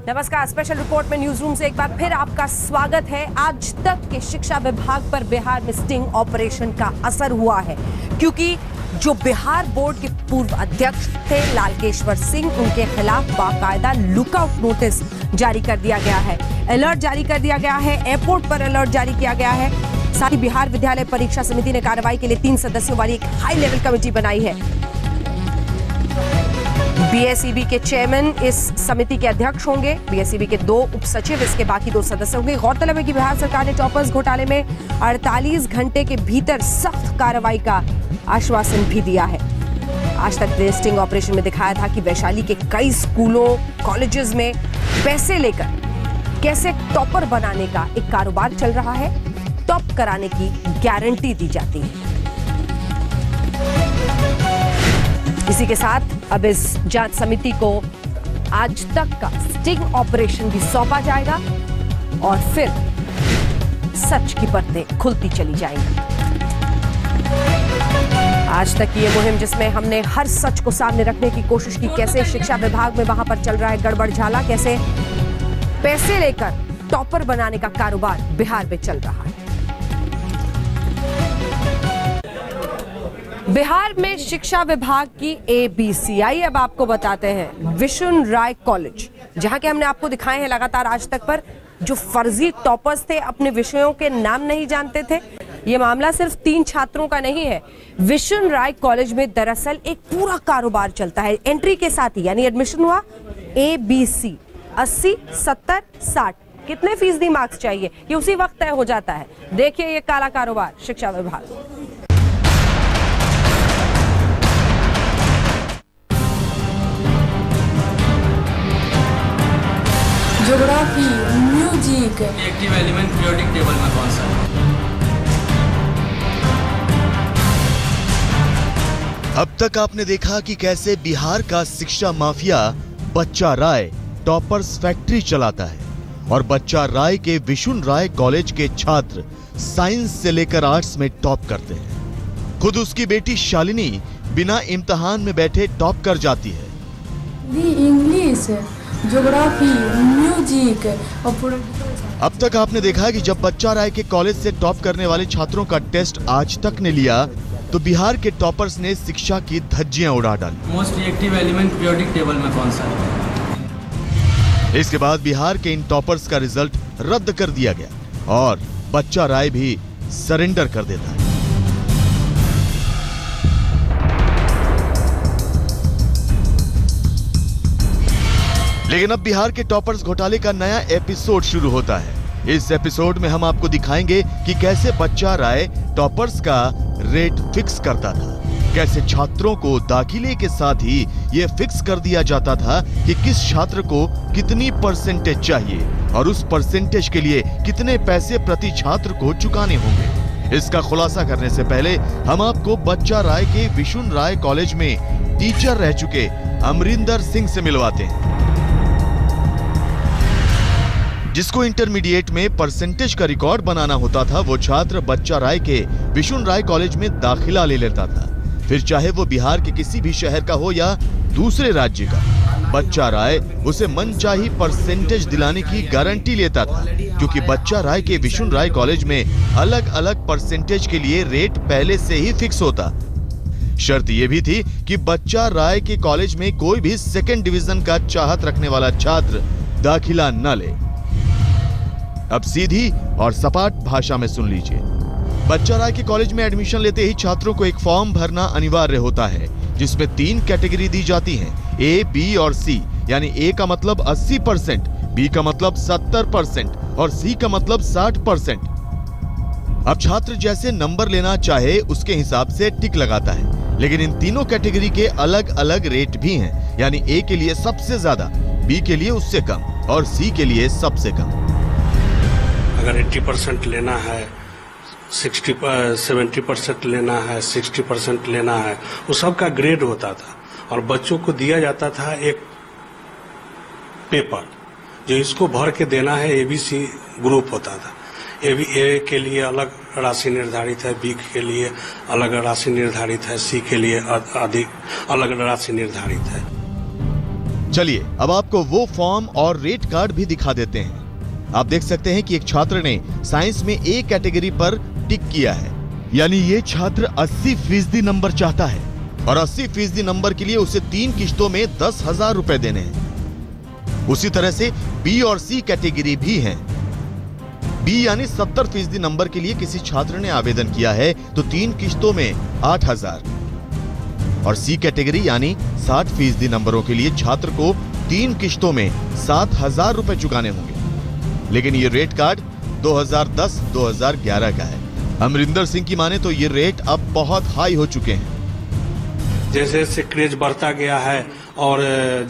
नमस्कार, special report में news room से एक बार फिर आपका स्वागत है। आज तक के शिक्षा विभाग पर बिहार में स्टिंग ऑपरेशन का असर हुआ है, क्योंकि जो बिहार बोर्ड के पूर्व अध्यक्ष थे लालकेश्वर सिंह, उनके खिलाफ बाकायदा लुकआउट नोटिस जारी कर दिया गया है, अलर्ट जारी कर दिया गया है, एयरपोर्ट पर अलर्ट जारी किया गया है। साथ ही बिहार विद्यालय परीक्षा समिति ने कार्रवाई के लिए 3 सदस्यों वाली एक हाई लेवल कमेटी बनाई है। बीएसईबी के चेयरमैन इस समिति के अध्यक्ष होंगे, बीएसईबी के 2 उप सचिव इसके बाकी 2 सदस्य होंगे। गौरतलब है कि बिहार सरकार ने टॉपर्स घोटाले में 48 घंटे के भीतर सख्त कार्रवाई का आश्वासन भी दिया है। आज तक स्टिंग ऑपरेशन में दिखाया था कि वैशाली के कई स्कूलों कॉलेजेस में पैसे लेकर कैसे टॉपर बनाने का एक कारोबार चल रहा है, टॉप कराने की गारंटी दी जाती है। इसी के साथ अब इस जांच समिति को आज तक का स्टिंग ऑपरेशन भी सौंपा जाएगा और फिर सच की परतें खुलती चली जाएंगी। आज तक की ये मुहिम जिसमें हमने हर सच को सामने रखने की कोशिश की, कैसे शिक्षा विभाग में वहां पर चल रहा है गड़बड़ झाला, कैसे पैसे लेकर टॉपर बनाने का कारोबार बिहार में चल रहा है। बिहार में शिक्षा विभाग की ABC आइए अब आपको बताते हैं। विशुन राय कॉलेज, जहां के हमने आपको दिखाए हैं लगातार आज तक पर, जो फर्जी टॉपर्स थे, अपने विषयों के नाम नहीं जानते थे। यह मामला सिर्फ 3 छात्रों का नहीं है। विशुन राय कॉलेज में दरअसल एक पूरा कारोबार चलता है। एंट्री के साथ ही यानी एडमिशन हुआ, ABC 80, 70, 60 कितने फीसदी मार्क्स चाहिए, ये उसी वक्त तय हो जाता है। देखिए ये काला कारोबार शिक्षा विभाग। Geography, music. Active element periodic table में कौन सा है? अब तक आपने देखा कि कैसे बिहार का शिक्षा माफिया बच्चा राय टॉपर्स फैक्ट्री चलाता है और बच्चा राय के विशुन राय कॉलेज के छात्र साइंस से लेकर आर्ट्स में टॉप करते हैं। खुद उसकी बेटी शालिनी बिना इम्तिहान में बैठे टॉप कर जाती है। इंग्लिश, ज्योग्राफी, म्यूजिक और अब तक आपने देखा कि जब बच्चा राय के कॉलेज से टॉप करने वाले छात्रों का टेस्ट आज तक ने लिया तो बिहार के टॉपर्स ने शिक्षा की धज्जियां उड़ा डाली। Most reactive element periodic table में कौन सा है? इसके बाद बिहार के इन टॉपर्स का रिजल्ट रद्द कर दिया गया और बच्चा राय भी सरेंडर कर देता है। लेकिन अब बिहार के टॉपर्स घोटाले का नया एपिसोड शुरू होता है। इस एपिसोड में हम आपको दिखाएंगे कि कैसे बच्चा राय टॉपर्स का रेट फिक्स करता था, कैसे छात्रों को दाखिले के साथ ही यह फिक्स कर दिया जाता था कि किस छात्र को कितनी परसेंटेज चाहिए और उस परसेंटेज के लिए कितने पैसे प्रति छात्र को चुकाने होंगे। इसका खुलासा करने से पहले हम आपको बच्चा राय के विशुन राय कॉलेज में टीचर रह चुके अमरिंदर सिंह से मिलवाते हैं, जिसको इंटरमीडिएट में परसेंटेज का रिकॉर्ड बनाना होता था। वो छात्र बच्चा राय के विशुन राय कॉलेज में दाखिला ले लेता था, फिर चाहे वो बिहार के किसी भी शहर का हो या दूसरे राज्य का। बच्चा राय उसे मनचाही परसेंटेज दिलाने की गारंटी लेता था, क्योंकि बच्चा राय के विशुन राय कॉलेज में अलग अलग परसेंटेज के लिए रेट पहले से ही फिक्स होता। शर्त यह भी थी कि बच्चा राय के कॉलेज में कोई भी सेकेंड डिवीजन का चाहत रखने वाला छात्र दाखिला न ले। अब सीधी और सपाट भाषा में सुन लीजिए। बच्चा राय के कॉलेज में एडमिशन लेते ही छात्रों को एक फॉर्म भरना अनिवार्य होता है, जिसमें 3 कैटेगरी दी जाती हैं, A, B और C। यानी A का मतलब 80%, B का मतलब 70% और C का मतलब 60%। अब छात्र जैसे नंबर लेना चाहे उसके हिसाब से टिक लगाता है, लेकिन इन तीनों कैटेगरी के अलग अलग रेट भी हैं। यानी A के लिए सबसे ज्यादा, B के लिए उससे कम और C के लिए सबसे कम। अगर 80% लेना है, 70% लेना है, 60% लेना है, वो सबका ग्रेड होता था और बच्चों को दिया जाता था एक पेपर, जो इसको भर के देना है। ABC ग्रुप होता था। A के लिए अलग राशि निर्धारित है, B के लिए अलग राशि निर्धारित है, C के लिए अधिक अलग राशि निर्धारित है। चलिए अब आपको वो फॉर्म और रेट कार्ड भी दिखा देते हैं। आप देख सकते हैं कि एक छात्र ने साइंस में ए कैटेगरी पर टिक किया है, यानी ये छात्र 80% नंबर चाहता है और 80% नंबर के लिए उसे 3 किश्तों में 10,000 रुपए देने हैं। उसी तरह से बी और सी कैटेगरी भी हैं। बी यानी 70% नंबर के लिए किसी छात्र ने आवेदन किया है तो 3 किश्तों में 8,000 और सी कैटेगरी यानी 60% नंबरों के लिए छात्र को 3 किश्तों में 7,000 रुपए चुकाने होंगे। लेकिन ये रेट कार्ड 2010-2011 का है। अमरिंदर सिंह की माने तो ये रेट अब बहुत हाई हो चुके हैं। जैसे जैसे क्रेज बढ़ता गया है और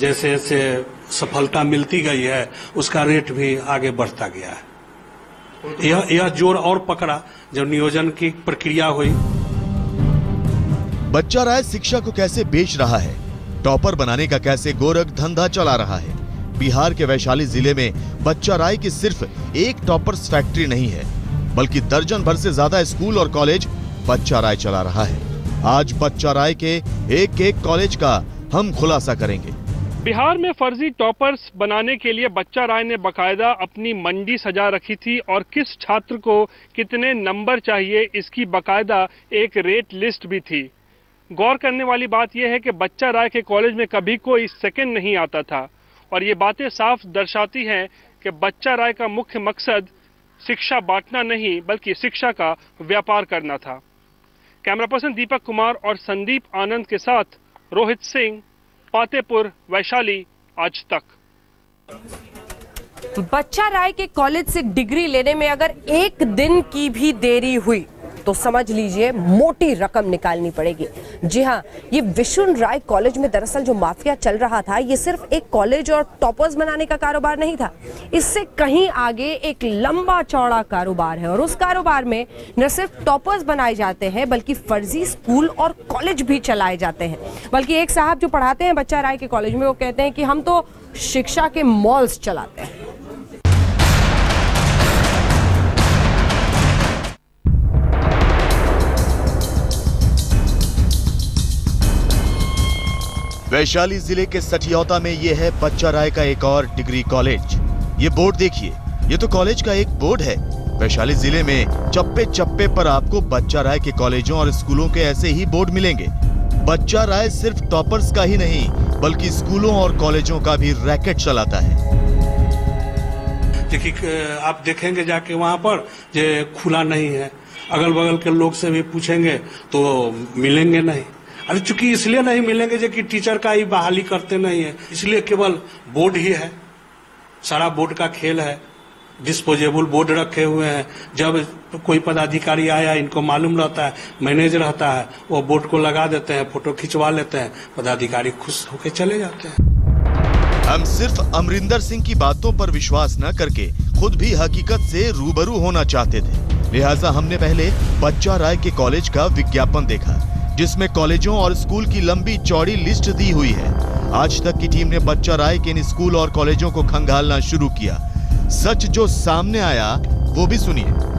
जैसे जैसे सफलता मिलती गई है उसका रेट भी आगे बढ़ता गया है। यह जोर और पकड़ा जब नियोजन की प्रक्रिया हुई। बच्चा राय शिक्षा को कैसे बेच रहा है, टॉपर बनाने का कैसे गोरख धंधा चला रहा है। बिहार के वैशाली जिले में बच्चा राय की सिर्फ एक टॉपर्स फैक्ट्री नहीं है, बल्कि दर्जन भर से ज्यादा स्कूल और कॉलेज बच्चा राय चला रहा है। आज बच्चा राय के एक कॉलेज का हम खुलासा करेंगे। बिहार में फर्जी टॉपर्स बनाने के लिए बच्चा राय ने बकायदा अपनी मंडी सजा रखी थी और किस छात्र को कितने नंबर चाहिए इसकी बकायदा एक रेट लिस्ट भी थी। गौर करने वाली बात यह है कि बच्चा राय के कॉलेज में कभी कोई सेकंड नहीं आता था और ये बातें साफ दर्शाती हैं कि बच्चा राय का मुख्य मकसद शिक्षा बांटना नहीं बल्कि शिक्षा का व्यापार करना था। कैमरा पर्सन दीपक कुमार और संदीप आनंद के साथ रोहित सिंह, पातेपुर, वैशाली, आज तक। बच्चा राय के कॉलेज से डिग्री लेने में अगर एक दिन की भी देरी हुई तो समझ लीजिए मोटी रकम निकालनी पड़ेगी। जी हाँ, ये विशुन राय कॉलेज में दरअसल जो माफिया चल रहा था ये सिर्फ एक कॉलेज और टॉपर्स बनाने का कारोबार नहीं था, इससे कहीं आगे एक लंबा चौड़ा कारोबार है। और उस कारोबार में न सिर्फ टॉपर्स बनाए जाते हैं बल्कि फर्जी स्कूल और कॉलेज भी चलाए जाते हैं। बल्कि एक साहब जो पढ़ाते हैं बच्चा राय के कॉलेज में वो कहते हैं कि हम तो शिक्षा के मॉल्स चलाते हैं। वैशाली जिले के सठियौता में यह है बच्चा राय का एक और डिग्री कॉलेज। ये बोर्ड देखिए, ये तो कॉलेज का एक बोर्ड है। वैशाली जिले में चप्पे चप्पे पर आपको बच्चा राय के कॉलेजों और स्कूलों के ऐसे ही बोर्ड मिलेंगे। बच्चा राय सिर्फ टॉपर्स का ही नहीं बल्कि स्कूलों और कॉलेजों का भी रैकेट चलाता है। देखिए, आप देखेंगे जाके वहां पर ये खुला नहीं है, अगल बगल के लोग से भी पूछेंगे तो मिलेंगे नहीं। अरे चूंकि इसलिए नहीं मिलेंगे जो कि टीचर का ही बहाली करते नहीं है, इसलिए केवल बोर्ड ही है, सारा बोर्ड का खेल है। डिस्पोजेबल बोर्ड रखे हुए हैं, जब कोई पदाधिकारी आया इनको मालूम रहता है, मैनेजर रहता है, वो बोर्ड को लगा देते हैं, फोटो खिंचवा लेते हैं, पदाधिकारी खुश होकर चले जाते हैं। हम सिर्फ अमरिंदर सिंह की बातों पर विश्वास न करके खुद भी हकीकत से रूबरू होना चाहते थे, लिहाजा हमने पहले बच्चा राय के कॉलेज का विज्ञापन देखा जिसमें कॉलेजों और स्कूल की लंबी चौड़ी लिस्ट दी हुई है। आज तक की टीम ने बच्चा राय के इन स्कूल और कॉलेजों को खंगालना शुरू किया। सच जो सामने आया वो भी सुनिए।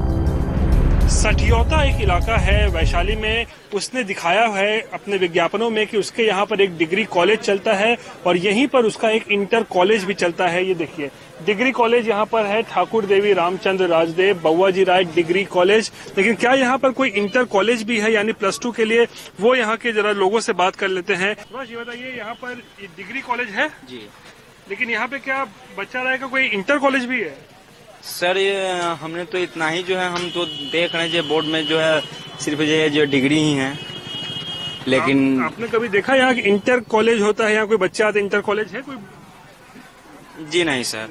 सठियौता एक इलाका है वैशाली में, उसने दिखाया है अपने विज्ञापनों में कि उसके यहाँ पर एक डिग्री कॉलेज चलता है और यहीं पर उसका एक इंटर कॉलेज भी चलता है। ये देखिए, डिग्री कॉलेज यहाँ पर है ठाकुर देवी रामचंद्र राजदेव बउआजी राय डिग्री कॉलेज। लेकिन क्या यहाँ पर कोई इंटर कॉलेज भी है यानी +2 के लिए? वो यहाँ के जरा लोगों से बात कर लेते हैं। ये बताइए, यहाँ पर डिग्री कॉलेज है जी, लेकिन यहाँ पे क्या बच्चा राय का कोई इंटर कॉलेज भी है? सर ये हमने तो इतना ही जो है, हम तो देख रहे हैं जो बोर्ड में जो है सिर्फ जो डिग्री ही है, लेकिन आपने कभी देखा यहाँ इंटर कॉलेज होता है? यहाँ कोई बच्चा आता इंटर कॉलेज है कोई? जी नहीं सर,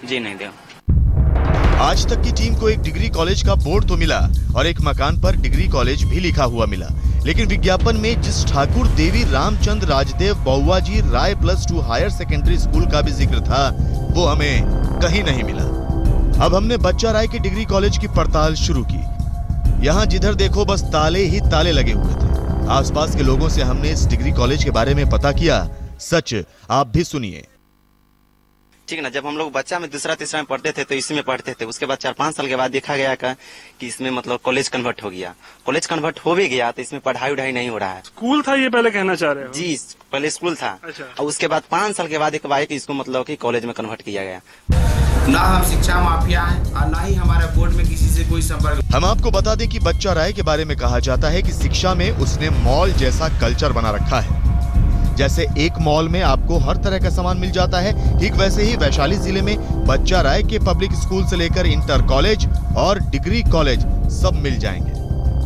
जी नहीं देखा। आज तक की टीम को एक डिग्री कॉलेज का बोर्ड तो मिला और एक मकान पर डिग्री कॉलेज भी लिखा हुआ मिला, लेकिन विज्ञापन में जिस ठाकुर देवी रामचंद्र राजदेव बउआजी राय +2 हायर सेकेंडरी स्कूल का भी जिक्र था वो हमें कहीं नहीं मिला। अब हमने बच्चा राय के डिग्री कॉलेज की पड़ताल शुरू की। यहाँ जिधर देखो बस ताले ही ताले लगे हुए थे। आसपास के लोगों से हमने इस डिग्री कॉलेज के बारे में पता किया। सच आप भी सुनिए। ठीक है ना। जब हम लोग बच्चा में दूसरा तीसरा में पढ़ते थे तो इसी में पढ़ते थे। उसके बाद 4-5 साल के बाद देखा गया कि इसमें मतलब कॉलेज कन्वर्ट हो गया। कॉलेज कन्वर्ट हो भी गया तो इसमें पढ़ाई उढ़ाई नहीं हो रहा है। स्कूल था ये पहले कहना चाह रहे हो? जी, पहले स्कूल था। अच्छा। और उसके बाद 5 साल के बाद एक बाइक इसको मतलब कि कॉलेज में कन्वर्ट किया गया। ना हम शिक्षा माफिया हैं और ना ही हमारे बोर्ड में किसी से कोई संपर्क। हम आपको बता दें कि बच्चा राय के बारे में कहा जाता है कि शिक्षा में उसने मॉल जैसा कल्चर बना रखा है। जैसे एक मॉल में आपको हर तरह का सामान मिल जाता है, ठीक वैसे ही वैशाली जिले में बच्चा राय के पब्लिक स्कूल से लेकर इंटर कॉलेज और डिग्री कॉलेज सब मिल जाएंगे।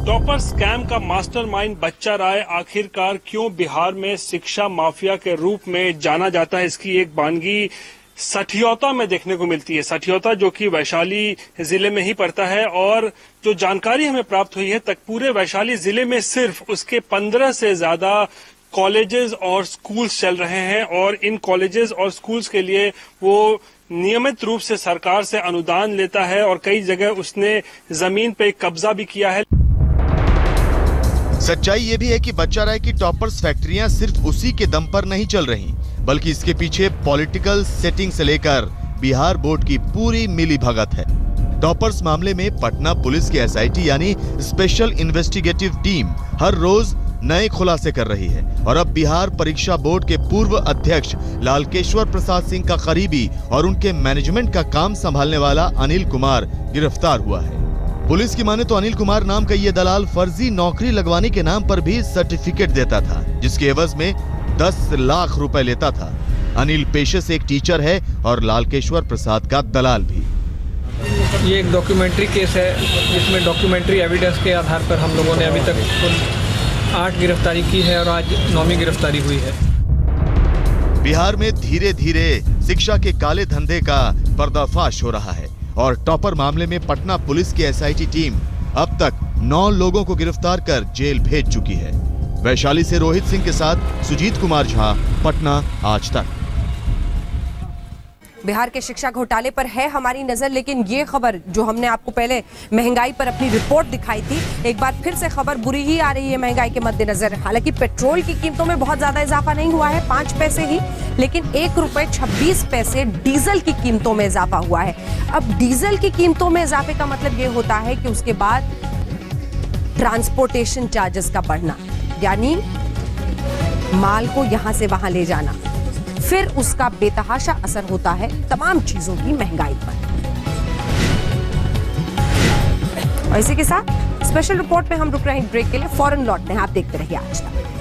टॉपर स्कैम का मास्टरमाइंड बच्चा राय आखिरकार क्यों बिहार में शिक्षा माफिया के रूप में जाना जाता है, इसकी एक बानगी सठियौता में देखने को मिलती है। सठियौता जो कि वैशाली जिले में ही पड़ता है, और जो जानकारी हमें प्राप्त हुई है तक पूरे वैशाली जिले में सिर्फ उसके 15 से ज्यादा कॉलेजेस और स्कूल्स चल रहे हैं, और इन कॉलेजेस और स्कूल्स के लिए वो नियमित रूप से सरकार से अनुदान लेता है, और कई जगह उसने जमीन पे कब्जा भी किया है। सच्चाई ये भी है कि बच्चा राय की टॉपर्स फैक्ट्रियां सिर्फ उसी के दम पर नहीं चल रही, बल्कि इसके पीछे पॉलिटिकल सेटिंग से लेकर बिहार बोर्ड की पूरी मिलीभगत है। टॉपर्स मामले में पटना पुलिस की एसआईटी यानी स्पेशल इन्वेस्टिगेटिव टीम हर रोज नए खुलासे कर रही है, और अब बिहार परीक्षा बोर्ड के पूर्व अध्यक्ष लालकेश्वर प्रसाद सिंह का करीबी और उनके मैनेजमेंट का काम संभालने वाला अनिल कुमार गिरफ्तार हुआ है। पुलिस की माने तो अनिल कुमार नाम का ये दलाल फर्जी नौकरी लगवाने के नाम पर भी सर्टिफिकेट देता था, जिसके एवज में 10 लाख रुपए लेता था। अनिल पेशे से एक टीचर है और लालकेश्वर प्रसाद का दलाल भी। ये एक डॉक्यूमेंट्री केस है, जिसमें डॉक्यूमेंट्री एविडेंस के आधार पर हम लोगों ने अभी तक 8 गिरफ्तारी की है और आज 9वीं गिरफ्तारी हुई है। बिहार में धीरे धीरे शिक्षा के काले धंधे का पर्दाफाश हो रहा है, और टॉपर मामले में पटना पुलिस की एसआईटी टीम अब तक 9 लोगों को गिरफ्तार कर जेल भेज चुकी है। वैशाली से रोहित सिंह के साथ सुजीत कुमार झा, पटना आज तक। बिहार के शिक्षा घोटाले पर है हमारी नजर, लेकिन ये खबर जो हमने आपको पहले महंगाई पर अपनी रिपोर्ट दिखाई थी, एक बार फिर से खबर बुरी ही आ रही है महंगाई के मद्देनजर। हालांकि पेट्रोल की कीमतों में बहुत ज्यादा इजाफा नहीं हुआ है, 5 पैसे ही, लेकिन 1 रुपए 26 पैसे डीजल की कीमतों में इजाफा हुआ है। अब डीजल की कीमतों में इजाफे का मतलब ये होता है कि उसके बाद ट्रांसपोर्टेशन चार्जेस का बढ़ना, यानी माल को यहां से वहां ले जाना, फिर उसका बेतहाशा असर होता है तमाम चीजों की महंगाई पर। और इसी के साथ स्पेशल रिपोर्ट में हम रुक रहे हैं ब्रेक के लिए, फौरन लौटते हैं। आप देखते रहिए आज तक।